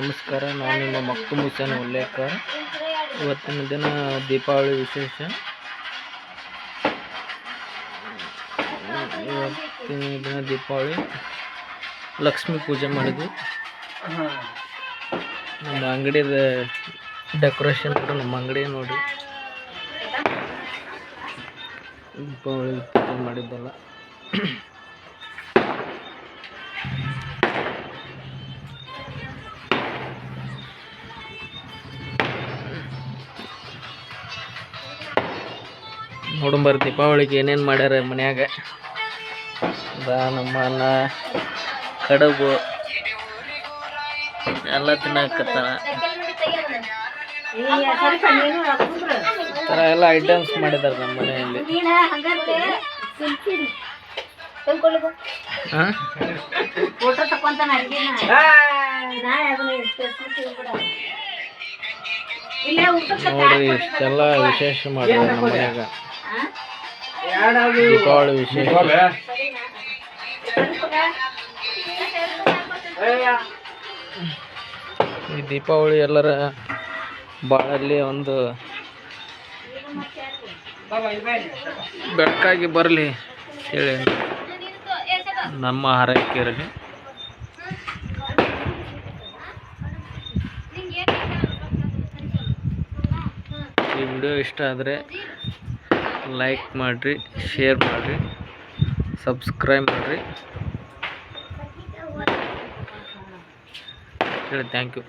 ನಮಸ್ಕಾರ. ನಾನು ನಿಮ್ಮ ಮಕ್ತುಮ್ ಹುಸೇನ್ ಉಲ್ಲೇಖರ್. ಇವತ್ತಿನ ದಿನ ದೀಪಾವಳಿ ವಿಶೇಷ. ಇವತ್ತಿನ ದಿನ ದೀಪಾವಳಿ ಲಕ್ಷ್ಮೀ ಪೂಜೆ ಮಾಡಿದ್ವಿ. ನಮ್ಮ ಅಂಗಡಿದ ಡೆಕೋರೇಷನ್ ಕೂಡ ನಮ್ಮ ಅಂಗಡಿ ನೋಡಿ ದೀಪಾವಳಿ ಪೂಜೆ ಮಾಡಿದ್ದಲ್ಲ. ನೋಡಂಬರ್ ದೀಪಾವಳಿಗೆ ಏನೇನು ಮಾಡ್ಯಾರ ಮನ್ಯಾಗ. ನಮ್ಮ ಅಣ್ಣ ಕಡುಬು ಎಲ್ಲ ತಿನ್ನಕತ್ತಾರ. ಈ ಥರ ಎಲ್ಲ ಐಟಮ್ಸ್ ಮಾಡಿದ್ದಾರೆ ನಮ್ಮ ಮನೆಯಲ್ಲಿ. ನೋಡ್ರಿ, ಇಷ್ಟೆಲ್ಲ ವಿಶೇಷ ಮಾಡಿದ್ದಾರೆ ನಮ್ಮ ಮನ್ಯಾಗ. ದೀಪಾವಳಿ ವಿಶೇಷ. ಈ ದೀಪಾವಳಿ ಎಲ್ಲರ ಬಾಳಲ್ಲಿ ಒಂದು ಬೆಳಕಾಗಿ ಬರಲಿ ಹೇಳಿ ನಮ್ಮ ಹಾರೈಕೆ ಇರಲಿ. ಈ ವಿಡಿಯೋ ಇಷ್ಟ ಆದರೆ ಲೈಕ್ ಮಾಡಿರಿ, ಶೇರ್ ಮಾಡಿರಿ, ಸಬ್ಸ್ಕ್ರೈಬ್ ಮಾಡಿರಿ ಹೇಳಿ. Thank you.